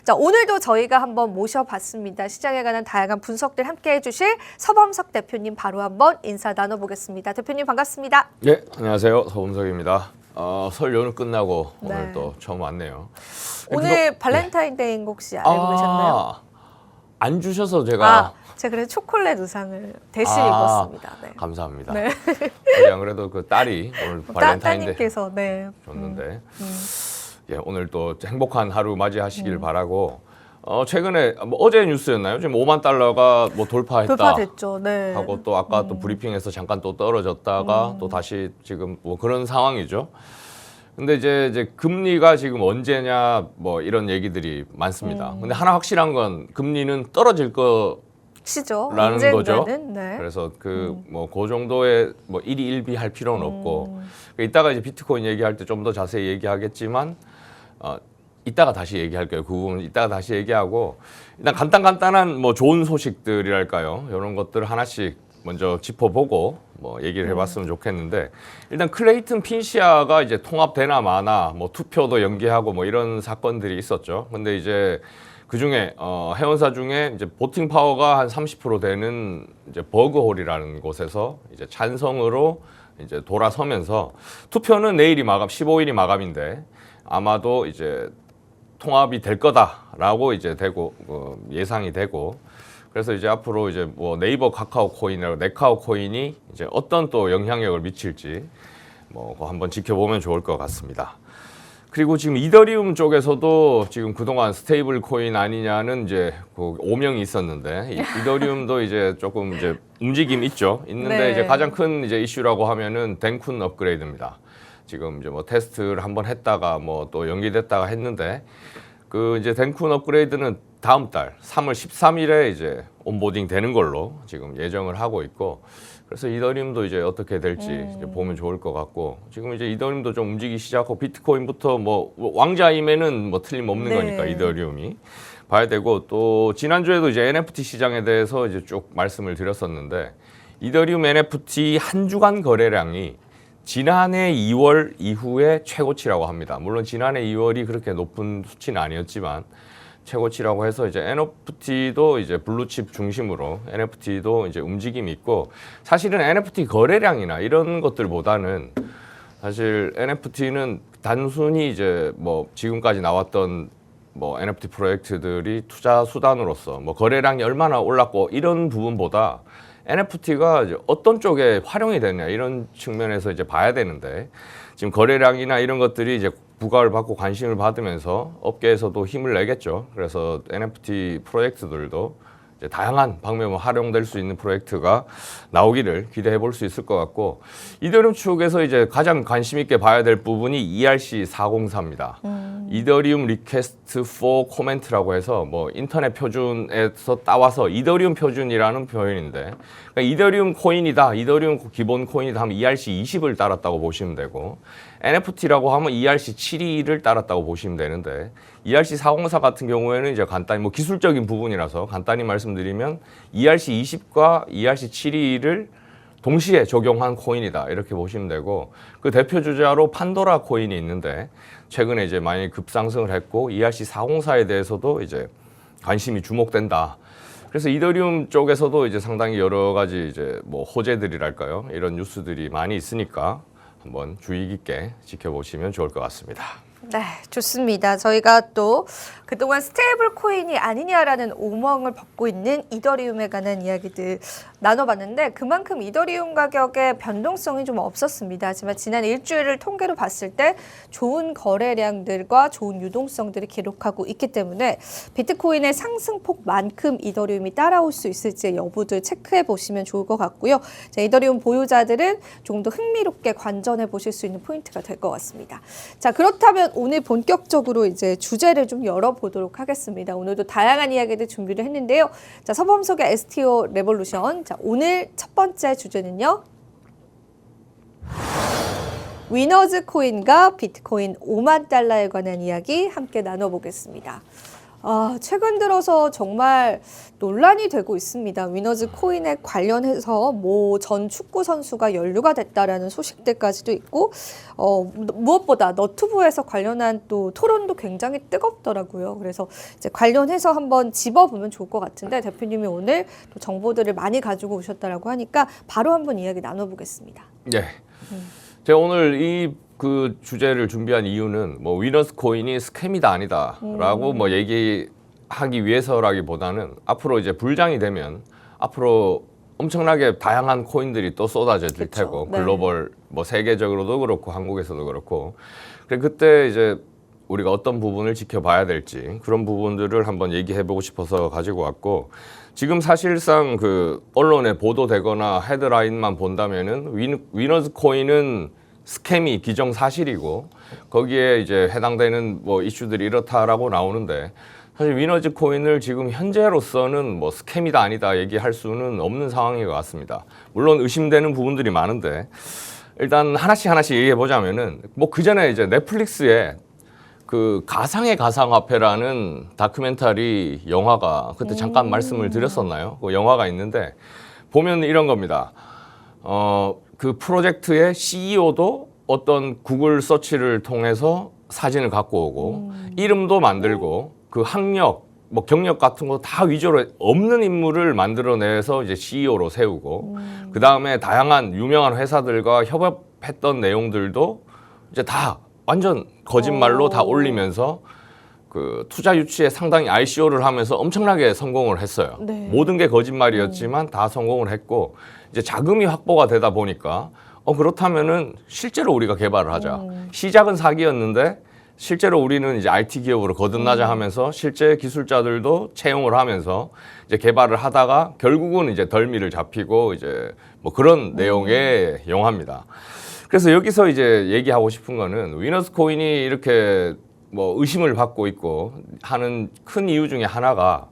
자, 오늘도 저희가 한번 모셔봤습니다. 시장에 관한 다양한 분석들 함께 해주실 서범석 대표님 바로 한번 인사 나눠보겠습니다. 대표님 반갑습니다. 네, 안녕하세요. 서범석입니다. 설 연휴 끝나고 네. 오늘 또 처음 왔네요. 오늘 발렌타인데이인 거 혹시 알고 계셨나요? 안 주셔서 제가 제가 그래서 초콜릿 의상을 대신 입었습니다. 네. 감사합니다. 네. 우리 안 그래도 그 딸이 오늘 발렌타인데이 따님께서 네. 줬는데 예, 오늘 또 행복한 하루 맞이하시길 바라고 최근에 뭐 어제 뉴스였나요? 지금 5만 달러가 뭐 돌파했다. 돌파됐죠. 네. 하고 또 아까 또 브리핑에서 잠깐 또 떨어졌다가 또 다시 지금 뭐 그런 상황이죠. 근데 이제 금리가 지금 언제냐 뭐 이런 얘기들이 많습니다. 근데 하나 확실한 건 금리는 떨어질 시죠. 거라는 거죠. 네. 그래서 그 정도의 뭐 일희일비 할 필요는 없고 이따가 이제 비트코인 얘기할 때 좀 더 자세히 얘기하겠지만 이따가 다시 얘기할 거예요. 그 부분 이따가 다시 얘기하고 일단 간단한 뭐 좋은 소식들이랄까요. 이런 것들을 하나씩 먼저 짚어보고 뭐 얘기를 해봤으면 좋겠는데 일단 클레이튼 핀시아가 이제 통합되나 마나 뭐 투표도 연기하고 뭐 이런 사건들이 있었죠. 근데 이제 그 중에 회원사 중에 이제 보팅 파워가 한 30% 되는 이제 버그홀이라는 곳에서 이제 찬성으로 이제 돌아서면서 투표는 내일이 마감, 15일이 마감인데 아마도 이제 통합이 될 거다라고 이제 되고 예상이 되고 그래서 이제 앞으로 이제 뭐 네이버 카카오 코인이나 네카오 코인이 이제 어떤 또 영향력을 미칠지 뭐 그거 한번 지켜보면 좋을 것 같습니다. 그리고 지금 이더리움 쪽에서도 지금 그동안 스테이블 코인 아니냐는 이제 그 오명이 있었는데 이더리움도 이제 조금 이제 움직임 있는데 네. 이제 가장 큰 이제 이슈라고 하면은 덴쿤 업그레이드입니다. 지금 이제 뭐 테스트를 한번 했다가 뭐 또 연기됐다가 했는데 그 이제 덴쿤 업그레이드는 다음 달 3월 13일에 이제 온보딩 되는 걸로 지금 예정을 하고 있고 그래서 이더리움도 이제 어떻게 될지 이제 보면 좋을 것 같고 지금 이제 이더리움도 좀 움직이기 시작하고 비트코인부터 뭐 왕자임에는 뭐 틀림없는 네. 거니까 이더리움이 봐야 되고 또 지난주에도 이제 NFT 시장에 대해서 이제 쭉 말씀을 드렸었는데 이더리움 NFT 한 주간 거래량이 지난해 2월 이후에 최고치라고 합니다. 물론 지난해 2월이 그렇게 높은 수치는 아니었지만 최고치라고 해서 이제 NFT도 이제 블루칩 중심으로 NFT도 이제 움직임이 있고 사실은 NFT 거래량이나 이런 것들보다는 사실 NFT는 단순히 이제 뭐 지금까지 나왔던 뭐 NFT 프로젝트들이 투자 수단으로서 뭐 거래량이 얼마나 올랐고 이런 부분보다 NFT가 이제 어떤 쪽에 활용이 되느냐 이런 측면에서 이제 봐야 되는데 지금 거래량이나 이런 것들이 이제 부각을 받고 관심을 받으면서 업계에서도 힘을 내겠죠. 그래서 NFT 프로젝트들도 이제 다양한 방면으로 활용될 수 있는 프로젝트가 나오기를 기대해 볼 수 있을 것 같고 이더리움 측에서 이제 가장 관심 있게 봐야 될 부분이 ERC-404입니다. 이더리움 리퀘스트 포 코멘트라고 해서 뭐 인터넷 표준에서 따와서 이더리움 표준이라는 표현인데 그러니까 이더리움 코인이다, 이더리움 기본 코인이다 하면 ERC-20을 따랐다고 보시면 되고 NFT라고 하면 ERC-72를 따랐다고 보시면 되는데 ERC-404 같은 경우에는 이제 간단히 뭐 기술적인 부분이라서 간단히 말씀드리면 ERC-20과 ERC-72를 동시에 적용한 코인이다 이렇게 보시면 되고 그 대표 주자로 판도라 코인이 있는데 최근에 이제 많이 급상승을 했고 ERC-404에 대해서도 이제 관심이 주목된다. 그래서 이더리움 쪽에서도 이제 상당히 여러 가지 이제 뭐 호재들이랄까요 이런 뉴스들이 많이 있으니까 한번 주의 깊게 지켜보시면 좋을 것 같습니다. 네, 좋습니다. 저희가 또 그동안 스테이블 코인이 아니냐라는 오멍을 받고 있는 이더리움에 관한 이야기들 나눠봤는데 그만큼 이더리움 가격의 변동성이 좀 없었습니다. 하지만 지난 일주일을 통계로 봤을 때 좋은 거래량들과 좋은 유동성들을 기록하고 있기 때문에 비트코인의 상승폭만큼 이더리움이 따라올 수 있을지 여부들 체크해 보시면 좋을 것 같고요. 자, 이더리움 보유자들은 조금 더 흥미롭게 관전해 보실 수 있는 포인트가 될 것 같습니다. 자, 그렇다면 오늘 본격적으로 이제 주제를 좀 열어보도록 하겠습니다. 오늘도 다양한 이야기들 준비를 했는데요. 자, 서범석의 STO 레볼루션. 자, 오늘 첫 번째 주제는요. 위너즈 코인과 비트코인 5만 달러에 관한 이야기 함께 나눠보겠습니다. 최근 들어서 정말 논란이 되고 있습니다. 위너즈 코인에 관련해서 모 전 축구 선수가 연루가 됐다라는 소식들까지도 있고, 무엇보다 너튜브에서 관련한 또 토론도 굉장히 뜨겁더라고요. 그래서 이제 관련해서 한번 짚어보면 좋을 것 같은데, 대표님이 오늘 또 정보들을 많이 가지고 오셨다라고 하니까 바로 한번 이야기 나눠보겠습니다. 네. 제가 오늘 그 주제를 준비한 이유는 뭐 위너스 코인이 스캠이다 아니다라고 뭐 얘기하기 위해서라기보다는 앞으로 이제 불장이 되면 앞으로 엄청나게 다양한 코인들이 또 쏟아질 그쵸. 테고 네. 글로벌 뭐 세계적으로도 그렇고 한국에서도 그렇고 그때 이제 우리가 어떤 부분을 지켜봐야 될지 그런 부분들을 한번 얘기해보고 싶어서 가지고 왔고 지금 사실상 그 언론에 보도되거나 헤드라인만 본다면은 위너스 코인은 스캠이 기정사실이고 거기에 이제 해당되는 뭐 이슈들이 이렇다라고 나오는데 사실 위너즈 코인을 지금 현재로서는 뭐 스캠이다 아니다 얘기할 수는 없는 상황인 것 같습니다. 물론 의심되는 부분들이 많은데 일단 하나씩 얘기해 보자면은 뭐 그 전에 이제 넷플릭스에 그 가상의 가상화폐라는 다큐멘터리 영화가 그때 잠깐 말씀을 드렸었나요? 그 영화가 있는데 보면 이런 겁니다. 그 프로젝트의 CEO도 어떤 구글 서치를 통해서 사진을 갖고 오고 이름도 만들고 그 학력, 뭐 경력 같은 거 다 위조로 없는 인물을 만들어내서 이제 CEO로 세우고 그 다음에 다양한 유명한 회사들과 협업했던 내용들도 이제 다 완전 거짓말로 다 올리면서 그 투자 유치에 상당히 ICO를 하면서 엄청나게 성공을 했어요. 네. 모든 게 거짓말이었지만 다 성공을 했고 이제 자금이 확보가 되다 보니까 그렇다면은 실제로 우리가 개발을 하자. 시작은 사기였는데 실제로 우리는 이제 IT 기업으로 거듭나자 하면서 실제 기술자들도 채용을 하면서 이제 개발을 하다가 결국은 이제 덜미를 잡히고 이제 뭐 그런 내용의 영화입니다. 그래서 여기서 이제 얘기하고 싶은 거는 위너스 코인이 이렇게 뭐 의심을 받고 있고 하는 큰 이유 중에 하나가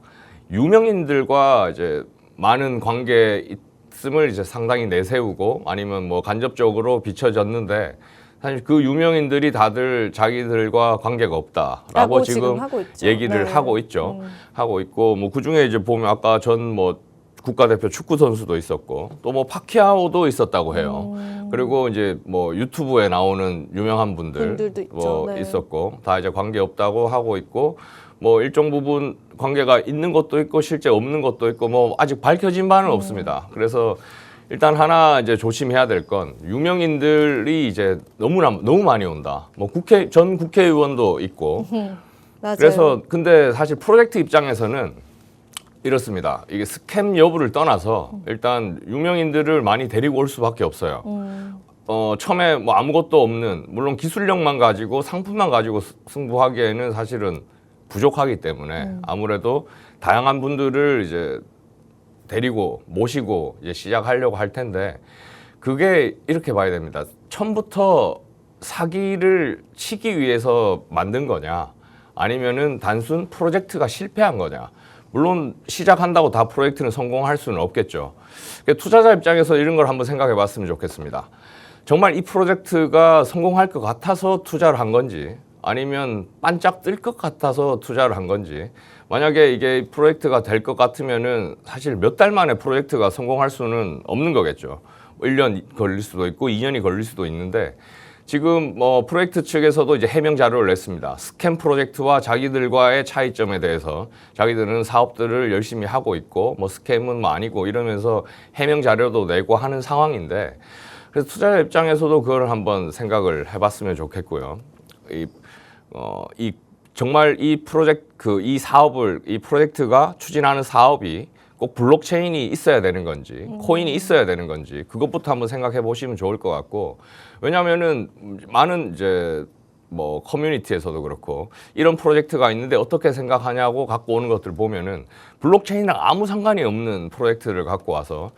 유명인들과 이제 많은 관계 있음을 이제 상당히 내세우고 아니면 뭐 간접적으로 비춰졌는데 사실 그 유명인들이 다들 자기들과 관계가 없다라고 지금 하고 있죠. 얘기를 네. 하고 있죠. 하고 있고 뭐 그중에 이제 보면 아까 전 뭐 국가대표 축구 선수도 있었고 또 뭐 파키아오도 있었다고 해요. 그리고 이제 뭐 유튜브에 나오는 유명한 분들도 있죠. 뭐 네. 있었고 다 이제 관계 없다고 하고 있고 뭐 일정 부분 관계가 있는 것도 있고 실제 없는 것도 있고 뭐 아직 밝혀진 바는 없습니다. 그래서 일단 하나 이제 조심해야 될 건 유명인들이 이제 너무 많이 온다. 뭐 전 국회의원도 있고 맞아요. 그래서 근데 사실 프로젝트 입장에서는 이렇습니다. 이게 스캠 여부를 떠나서 일단 유명인들을 많이 데리고 올 수밖에 없어요. 처음에 뭐 아무것도 없는 물론 기술력만 가지고 상품만 가지고 승부하기에는 사실은 부족하기 때문에 아무래도 다양한 분들을 이제 데리고 모시고 이제 시작하려고 할 텐데 그게 이렇게 봐야 됩니다. 처음부터 사기를 치기 위해서 만든 거냐 아니면은 단순 프로젝트가 실패한 거냐. 물론 시작한다고 다 프로젝트는 성공할 수는 없겠죠. 투자자 입장에서 이런 걸 한번 생각해 봤으면 좋겠습니다. 정말 이 프로젝트가 성공할 것 같아서 투자를 한 건지 아니면 반짝 뜰 것 같아서 투자를 한 건지 만약에 이게 프로젝트가 될 것 같으면은 사실 몇 달 만에 프로젝트가 성공할 수는 없는 거겠죠. 1년 걸릴 수도 있고 2년이 걸릴 수도 있는데 지금 뭐 프로젝트 측에서도 이제 해명 자료를 냈습니다. 스캠 프로젝트와 자기들과의 차이점에 대해서 자기들은 사업들을 열심히 하고 있고 뭐 스캠은 뭐 아니고 이러면서 해명 자료도 내고 하는 상황인데 그래서 투자자 입장에서도 그걸 한번 생각을 해봤으면 좋겠고요. 정말 이 프로젝트가 추진하는 사업이 꼭 블록체인이 있어야 되는 건지 코인이 있어야 되는 건지 그것부터 한번 생각해 보시면 좋을 것 같고 왜냐하면은 많은 이제 뭐 커뮤니티에서도 그렇고 이런 프로젝트가 있는데 어떻게 생각하냐고 갖고 오는 것들 보면은 블록체인이랑 아무 상관이 없는 프로젝트를 갖고 와서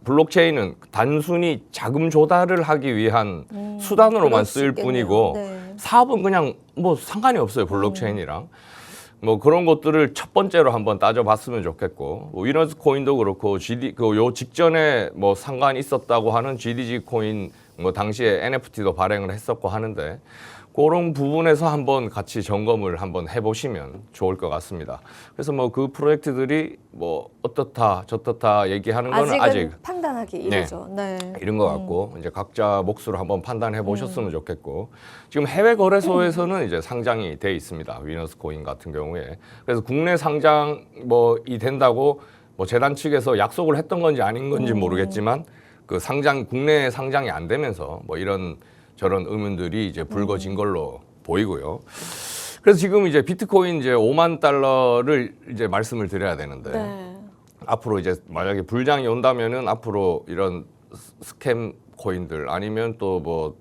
블록체인은 단순히 자금 조달을 하기 위한 수단으로만 그럴 수 쓰일 있겠네요. 뿐이고 네. 사업은 그냥 뭐 상관이 없어요 블록체인이랑 뭐 그런 것들을 첫 번째로 한번 따져봤으면 좋겠고 뭐 위너스 코인도 그렇고 요 직전에 뭐 상관이 있었다고 하는 GDG 코인 뭐 당시에 NFT도 발행을 했었고 하는데 그런 부분에서 한번 같이 점검을 한번 해보시면 좋을 것 같습니다. 그래서 뭐 그 프로젝트들이 뭐 어떻다 저떻다 얘기하는 건 아직은 아직 판단하기 이르죠. 네. 이런 것 같고 이제 각자 몫으로 한번 판단해 보셨으면 좋겠고 지금 해외 거래소에서는 이제 상장이 돼 있습니다. 위너스 코인 같은 경우에 그래서 국내 상장 뭐이 된다고 뭐 재단 측에서 약속을 했던 건지 아닌 건지 모르겠지만 그 상장 국내 상장이 안 되면서 뭐 이런 저런 의문들이 이제 불거진 걸로 보이고요. 그래서 지금 이제 비트코인 이제 5만 달러를 이제 말씀을 드려야 되는데 네. 앞으로 이제 만약에 불장이 온다면은 앞으로 이런 스캠 코인들 아니면 또 뭐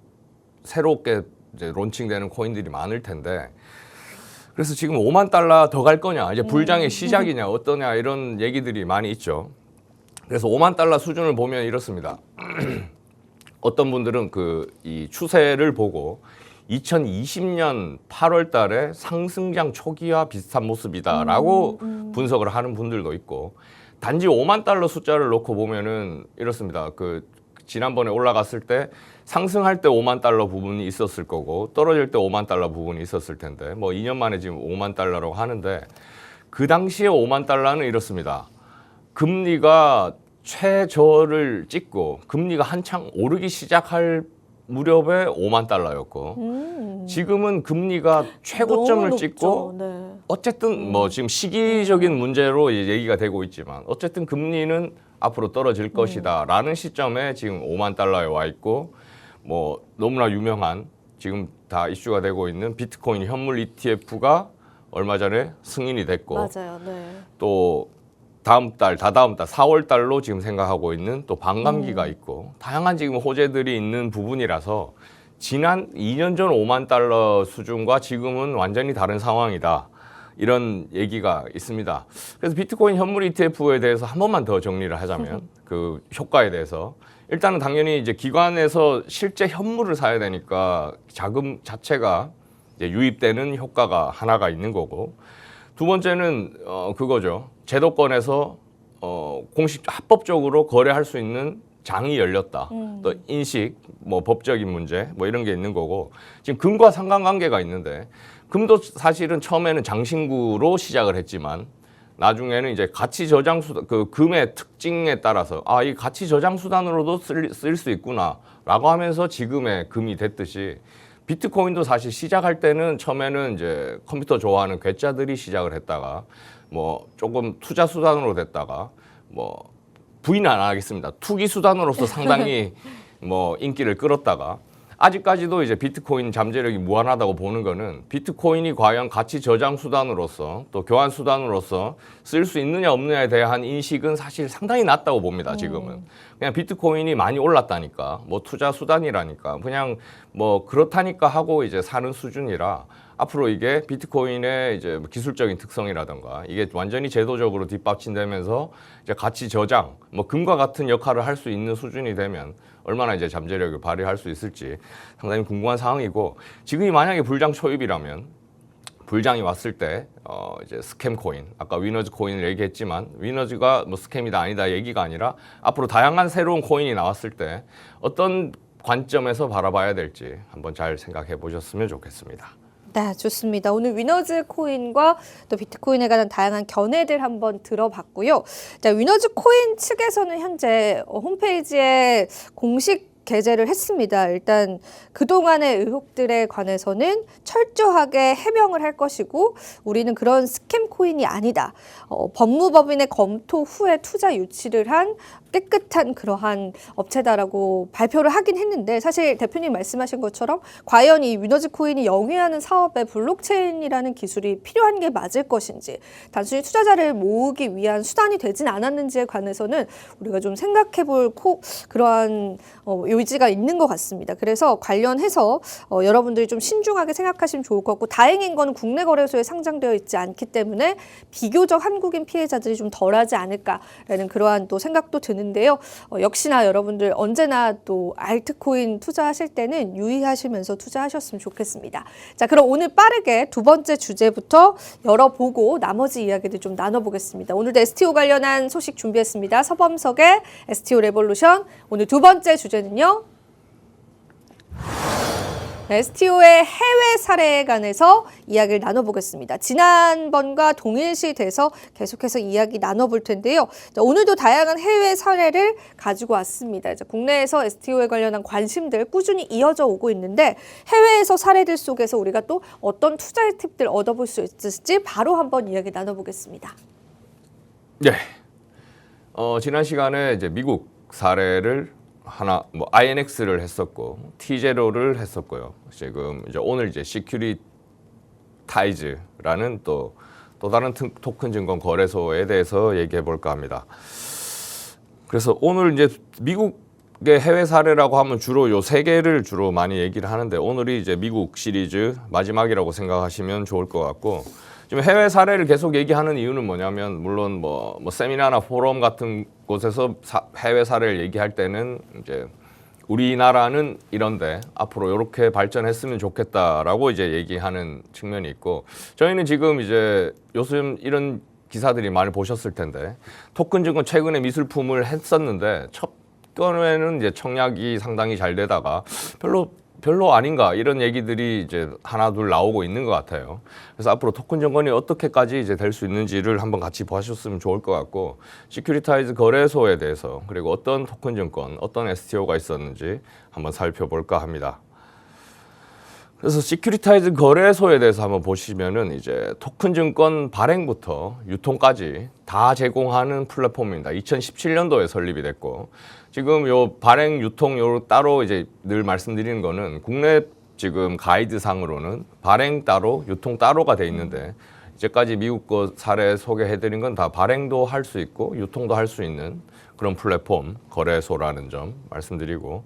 새롭게 이제 론칭되는 코인들이 많을 텐데 그래서 지금 5만 달러 더 갈 거냐 이제 불장의 시작이냐 어떠냐 이런 얘기들이 많이 있죠. 그래서 5만 달러 수준을 보면 이렇습니다. 어떤 분들은 그 이 추세를 보고 2020년 8월 달에 상승장 초기와 비슷한 모습이다라고 분석을 하는 분들도 있고 단지 5만 달러 숫자를 놓고 보면은 이렇습니다. 그 지난번에 올라갔을 때 상승할 때 5만 달러 부분이 있었을 거고 떨어질 때 5만 달러 부분이 있었을 텐데 뭐 2년 만에 지금 5만 달러라고 하는데 그 당시에 5만 달러는 이렇습니다. 금리가 최저를 찍고 금리가 한창 오르기 시작할 무렵에 5만 달러였고 지금은 금리가 최고점을 너무 찍고 높죠. 네. 어쨌든 뭐 지금 시기적인 문제로 얘기가 되고 있지만 어쨌든 금리는 앞으로 떨어질 것이다라는 시점에 지금 5만 달러에 와 있고 뭐 너무나 유명한 지금 다 이슈가 되고 있는 비트코인 현물 ETF가 얼마 전에 승인이 됐고 맞아요. 네. 또 다음 달, 다다음 달, 4월 달로 지금 생각하고 있는 또 반감기가 있고 다양한 지금 호재들이 있는 부분이라서 지난 2년 전 5만 달러 수준과 지금은 완전히 다른 상황이다. 이런 얘기가 있습니다. 그래서 비트코인 현물 ETF에 대해서 한 번만 더 정리를 하자면 그 효과에 대해서 일단은 당연히 이제 기관에서 실제 현물을 사야 되니까 자금 자체가 이제 유입되는 효과가 하나가 있는 거고 두 번째는 그거죠. 제도권에서 공식 합법적으로 거래할 수 있는 장이 열렸다. 또 인식, 뭐 법적인 문제, 뭐 이런 게 있는 거고 지금 금과 상관관계가 있는데 금도 사실은 처음에는 장신구로 시작을 했지만 나중에는 이제 가치 저장 수단 그 금의 특징에 따라서 아, 이 가치 저장 수단으로도 쓸 수 있구나라고 하면서 지금의 금이 됐듯이. 비트코인도 사실 시작할 때는 처음에는 이제 컴퓨터 좋아하는 괴짜들이 시작을 했다가 뭐 조금 투자 수단으로 됐다가 뭐 부인 안 하겠습니다. 투기 수단으로서 상당히 뭐 인기를 끌었다가 아직까지도 이제 비트코인 잠재력이 무한하다고 보는 거는 비트코인이 과연 가치 저장 수단으로서 또 교환 수단으로서 쓸 수 있느냐 없느냐에 대한 인식은 사실 상당히 낮다고 봅니다. 지금은 그냥 비트코인이 많이 올랐다니까 뭐 투자 수단이라니까 그냥 뭐 그렇다니까 하고 이제 사는 수준이라 앞으로 이게 비트코인의 이제 기술적인 특성이라든가 이게 완전히 제도적으로 뒷받침되면서 이제 가치 저장 뭐 금과 같은 역할을 할 수 있는 수준이 되면 얼마나 이제 잠재력을 발휘할 수 있을지 상당히 궁금한 상황이고 지금이 만약에 불장 초입이라면 불장이 왔을 때 이제 스캠 코인 아까 위너즈 코인을 얘기했지만 위너즈가 뭐 스캠이다 아니다 얘기가 아니라 앞으로 다양한 새로운 코인이 나왔을 때 어떤 관점에서 바라봐야 될지 한번 잘 생각해 보셨으면 좋겠습니다. 네, 좋습니다. 오늘 위너즈 코인과 또 비트코인에 관한 다양한 견해들 한번 들어봤고요. 자, 위너즈 코인 측에서는 현재 홈페이지에 공식 게재를 했습니다. 일단 그동안의 의혹들에 관해서는 철저하게 해명을 할 것이고 우리는 그런 스캠 코인이 아니다. 법무법인의 검토 후에 투자 유치를 한 깨끗한 그러한 업체다라고 발표를 하긴 했는데 사실 대표님 말씀하신 것처럼 과연 이 위너즈 코인이 영위하는 사업에 블록체인이라는 기술이 필요한 게 맞을 것인지 단순히 투자자를 모으기 위한 수단이 되진 않았는지에 관해서는 우리가 좀 생각해 볼 그러한 요지가 있는 것 같습니다. 그래서 관련해서 여러분들이 좀 신중하게 생각하시면 좋을 것 같고 다행인 건 국내 거래소에 상장되어 있지 않기 때문에 비교적 한국인 피해자들이 좀 덜하지 않을까라는 그러한 또 생각도 드는데요. 역시나 여러분들 언제나 또 알트코인 투자하실 때는 유의하시면서 투자하셨으면 좋겠습니다. 자, 그럼 오늘 빠르게 두 번째 주제부터 열어보고 나머지 이야기들 좀 나눠보겠습니다. 오늘도 STO 관련한 소식 준비했습니다. 서범석의 STO 레볼루션. 오늘 두 번째 주제는요. STO의 해외 사례에 관해서 이야기를 나눠보겠습니다. 지난번과 동일시돼서 계속해서 이야기 나눠볼 텐데요. 자, 오늘도 다양한 해외 사례를 가지고 왔습니다. 이제 국내에서 STO에 관련한 관심들 꾸준히 이어져 오고 있는데 해외에서 사례들 속에서 우리가 또 어떤 투자의 팁들 얻어볼 수 있을지 바로 한번 이야기 나눠보겠습니다. 네. 지난 시간에 이제 미국 사례를 하나 뭐 INX를 했었고 T0를 했었고요. 지금 이제 오늘 이제 시큐리타이즈라는 또 다른 토큰 증권 거래소에 대해서 얘기해 볼까 합니다. 그래서 오늘 이제 미국의 해외 사례라고 하면 주로 요 세 개를 주로 많이 얘기를 하는데 오늘이 이제 미국 시리즈 마지막이라고 생각하시면 좋을 것 같고 지금 해외 사례를 계속 얘기하는 이유는 뭐냐면 물론 뭐 세미나나 포럼 같은 곳에서 해외 사례를 얘기할 때는 이제 우리나라는 이런데 앞으로 이렇게 발전했으면 좋겠다라고 이제 얘기하는 측면이 있고 저희는 지금 이제 요즘 이런 기사들이 많이 보셨을 텐데 토큰 증권 최근에 미술품을 했었는데 첫 건에는 이제 청약이 상당히 잘 되다가 별로 아닌가 이런 얘기들이 이제 하나 둘 나오고 있는 것 같아요. 그래서 앞으로 토큰 증권이 어떻게까지 이제 될 수 있는지를 한번 같이 보셨으면 좋을 것 같고 시큐리타이즈 거래소에 대해서 그리고 어떤 토큰 증권, 어떤 STO가 있었는지 한번 살펴볼까 합니다. 그래서 시큐리타이즈 거래소에 대해서 한번 보시면은 이제 토큰 증권 발행부터 유통까지 다 제공하는 플랫폼입니다. 2017년도에 설립이 됐고 지금 요 발행 유통 요 따로 이제 늘 말씀드리는 거는 국내 지금 가이드 상으로는 발행 따로 유통 따로가 돼 있는데 이제까지 미국 거 사례 소개해드린 건 다 발행도 할 수 있고 유통도 할 수 있는 그런 플랫폼 거래소라는 점 말씀드리고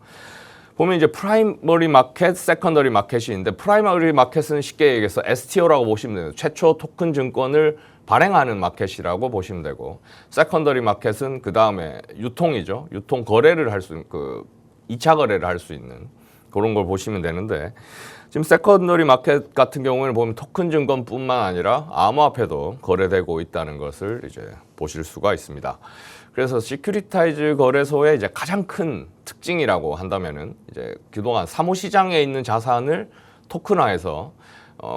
보면 이제 프라이머리 마켓, 세컨더리 마켓이 있는데 프라이머리 마켓은 쉽게 얘기해서 STO라고 보시면 돼요. 최초 토큰 증권을 발행하는 마켓이라고 보시면 되고 세컨더리 마켓은 그 다음에 유통이죠. 유통 거래를 할 수 있는 그 2차 거래를 할 수 있는 그런 걸 보시면 되는데 지금 세컨더리 마켓 같은 경우에는 보면 토큰 증권뿐만 아니라 암호화폐도 거래되고 있다는 것을 이제 보실 수가 있습니다. 그래서 시큐리타이즈 거래소의 이제 가장 큰 특징이라고 한다면은 이제 그동안 사모 시장에 있는 자산을 토큰화해서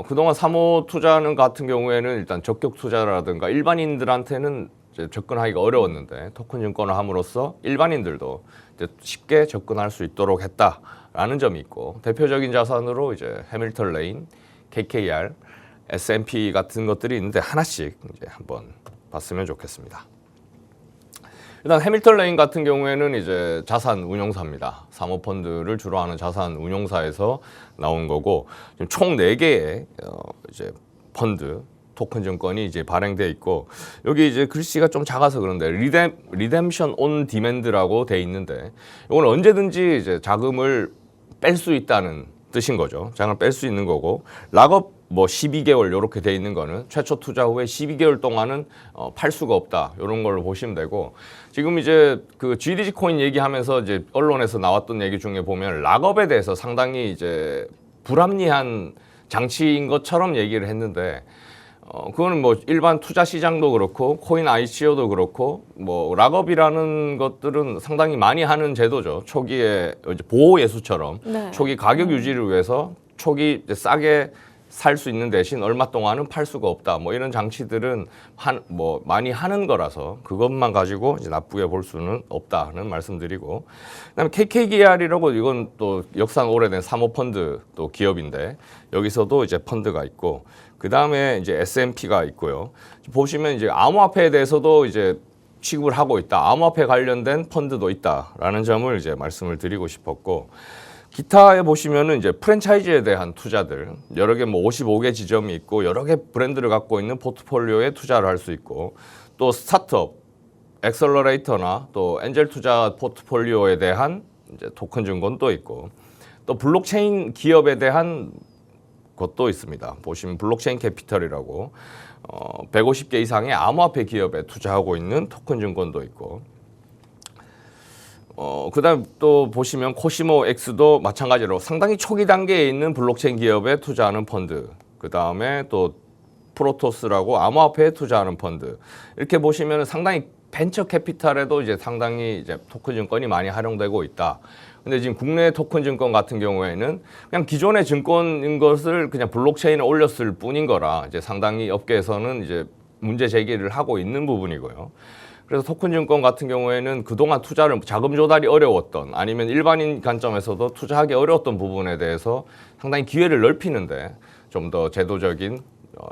그동안 사모 투자는 같은 경우에는 일단 적격 투자라든가 일반인들한테는 이제 접근하기가 어려웠는데 토큰 증권을 함으로써 일반인들도 이제 쉽게 접근할 수 있도록 했다라는 점이 있고 대표적인 자산으로 이제 해밀턴 레인, KKR, S&P 같은 것들이 있는데 하나씩 이제 한번 봤으면 좋겠습니다. 일단 해밀턴 레인 같은 경우에는 이제 자산 운용사입니다. 사모펀드를 주로 하는 자산 운용사에서 나온 거고 지금 총 4개의 이제 펀드 토큰 증권이 이제 발행돼 있고 여기 이제 글씨가 좀 작아서 그런데 리뎀션 온 디맨드라고 돼 있는데 이건 언제든지 이제 자금을 뺄 수 있다는 뜻인 거죠. 자금을 뺄 수 있는 거고 락업 뭐 12개월 이렇게 돼 있는 거는 최초 투자 후에 12개월 동안은 팔 수가 없다 이런 걸로 보시면 되고 지금 이제 그 GDG 코인 얘기하면서 이제 언론에서 나왔던 얘기 중에 보면 락업에 대해서 상당히 이제 불합리한 장치인 것처럼 얘기를 했는데 그거는 뭐 일반 투자 시장도 그렇고 코인 ICO도 그렇고 뭐 락업이라는 것들은 상당히 많이 하는 제도죠. 초기에 이제 보호 예수처럼 네. 초기 가격 유지를 위해서 초기 이제 싸게 살 수 있는 대신 얼마 동안은 팔 수가 없다. 뭐 이런 장치들은 뭐 많이 하는 거라서 그것만 가지고 이제 나쁘게 볼 수는 없다는 말씀드리고 그다음에 KKR이라고 이건 또 역사가 오래된 사모펀드 또 기업인데 여기서도 이제 펀드가 있고 그다음에 이제 S&P가 있고요. 보시면 이제 암호화폐에 대해서도 이제 취급을 하고 있다. 암호화폐 관련된 펀드도 있다라는 점을 이제 말씀을 드리고 싶었고 기타에 보시면은 이제 프랜차이즈에 대한 투자들 여러 개 뭐 55개 지점이 있고 여러 개 브랜드를 갖고 있는 포트폴리오에 투자를 할 수 있고 또 스타트업, 엑셀러레이터나 또 엔젤 투자 포트폴리오에 대한 이제 토큰 증권도 있고 또 블록체인 기업에 대한 것도 있습니다. 보시면 블록체인 캐피털이라고 150개 이상의 암호화폐 기업에 투자하고 있는 토큰 증권도 있고 그다음 또 보시면 코시모 X도 마찬가지로 상당히 초기 단계에 있는 블록체인 기업에 투자하는 펀드. 그다음에 또 프로토스라고 암호화폐에 투자하는 펀드. 이렇게 보시면 상당히 벤처 캐피탈에도 이제 상당히 이제 토큰 증권이 많이 활용되고 있다. 근데 지금 국내 토큰 증권 같은 경우에는 그냥 기존의 증권인 것을 그냥 블록체인에 올렸을 뿐인 거라 이제 상당히 업계에서는 이제 문제 제기를 하고 있는 부분이고요. 그래서 토큰 증권 같은 경우에는 그동안 투자를 자금 조달이 어려웠던 아니면 일반인 관점에서도 투자하기 어려웠던 부분에 대해서 상당히 기회를 넓히는데 좀 더 제도적인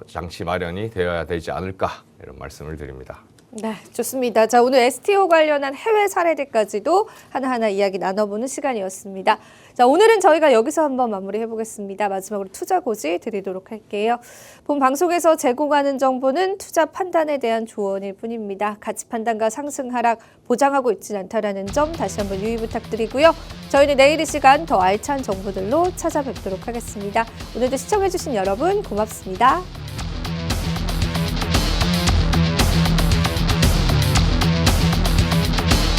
장치 마련이 되어야 되지 않을까 이런 말씀을 드립니다. 네, 좋습니다. 자, 오늘 STO 관련한 해외 사례들까지도 하나하나 이야기 나눠보는 시간이었습니다. 자, 오늘은 저희가 여기서 한번 마무리해 보겠습니다. 마지막으로 투자 고지 드리도록 할게요. 본 방송에서 제공하는 정보는 투자 판단에 대한 조언일 뿐입니다. 가치 판단과 상승 하락 보장하고 있지는 않다라는 점 다시 한번 유의 부탁드리고요. 저희는 내일 이 시간 더 알찬 정보들로 찾아뵙도록 하겠습니다. 오늘도 시청해주신 여러분 고맙습니다.